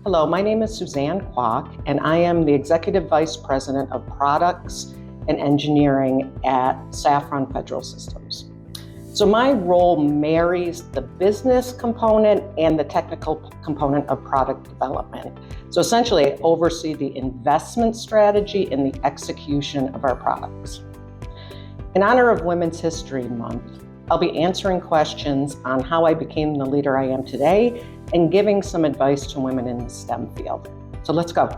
Hello, my name is Suzanne Kwak, and I am the Executive Vice President of Products and Engineering at Saffron Federal Systems. So my role marries the business component and the technical component of product development. So essentially, I oversee the investment strategy and the execution of our products. In honor of Women's History Month, I'll be answering questions on how I became the leader I am today and giving some advice to women in the STEM field. So let's go.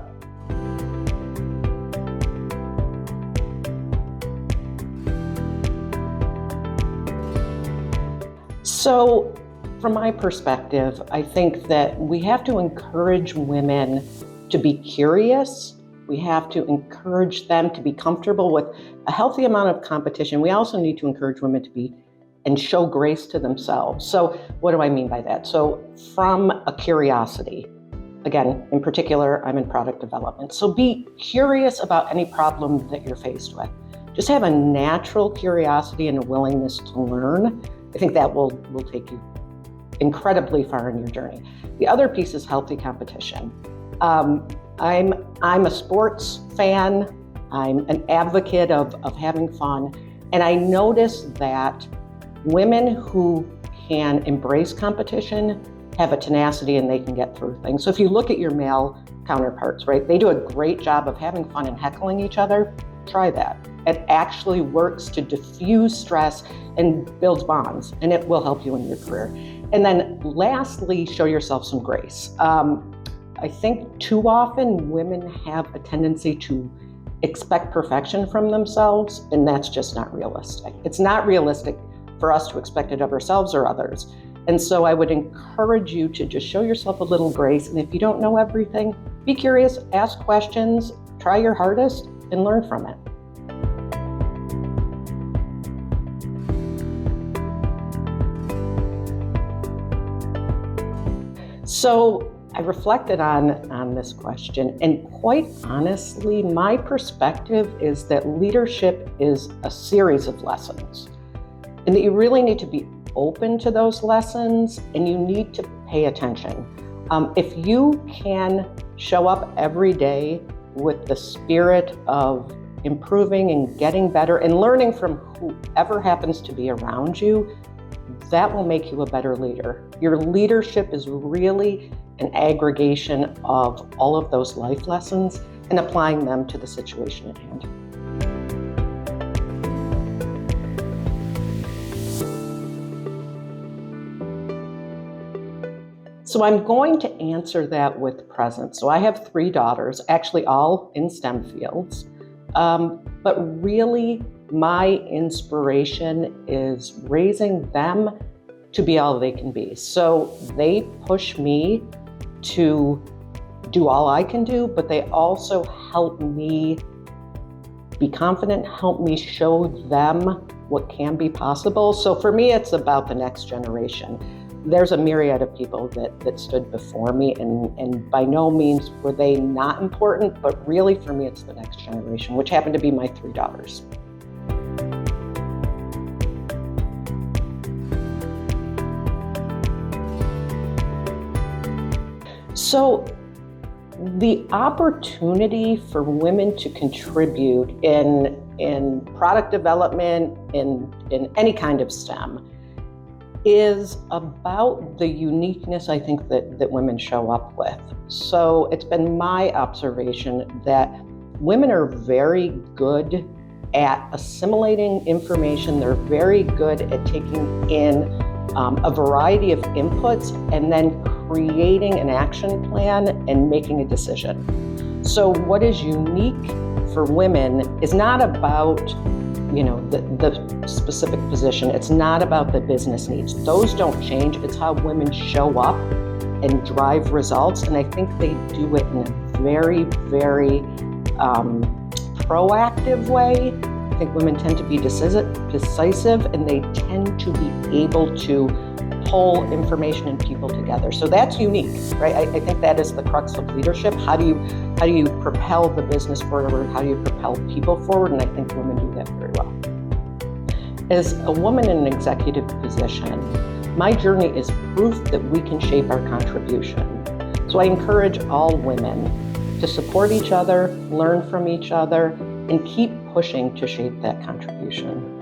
So from my perspective, I think that we have to encourage women to be curious. We have to encourage them to be comfortable with a healthy amount of competition. We also need to encourage women to be and show grace to themselves. So what do I mean by that? So from a curiosity, again, in particular, I'm in product development. So be curious about any problem that you're faced with. Just have a natural curiosity and a willingness to learn. I think that will take you incredibly far in your journey. The other piece is healthy competition. I'm a sports fan. I'm an advocate of having fun. And I notice that women who can embrace competition have a tenacity and they can get through things. So if you look at your male counterparts, right, they do a great job of having fun and heckling each other. Try that. It actually works to diffuse stress and builds bonds, and it will help you in your career. And then lastly, show yourself some grace. I think too often women have a tendency to expect perfection from themselves, and that's just not realistic. It's not realistic for us to expect it of ourselves or others. And so I would encourage you to just show yourself a little grace. And if you don't know everything, be curious, ask questions, try your hardest, and learn from it. So I reflected on this question, and quite honestly, my perspective is that leadership is a series of lessons. And that you really need to be open to those lessons and you need to pay attention. If you can show up every day with the spirit of improving and getting better and learning from whoever happens to be around you, that will make you a better leader. Your leadership is really an aggregation of all of those life lessons and applying them to the situation at hand. So I'm going to answer that with present. So I have 3 daughters, actually all in STEM fields, but really my inspiration is raising them to be all they can be. So they push me to do all I can do, but they also help me be confident, help me show them what can be possible. So for me, it's about the next generation. There's a myriad of people that stood before me, and by no means were they not important, but really for me, it's the next generation, which happened to be my 3 daughters. So the opportunity for women to contribute in product development, in any kind of STEM, is about the uniqueness, I think, that women show up with. So it's been my observation that women are very good at assimilating information. They're very good at taking in a variety of inputs and then creating an action plan and making a decision. So what is unique for women is not about the specific position. It's not about the business needs. Those don't change. It's how women show up and drive results. And I think they do it in a very, very proactive way. I think women tend to be decisive, and they tend to be able to pull information and people together. So that's unique, right? I think that is the crux of leadership. How do you propel the business forward? How do you propel people forward? And I think women do that very well. As a woman in an executive position, my journey is proof that we can shape our contribution. So So I encourage all women to support each other, learn from each other, and keep pushing to shape that contribution.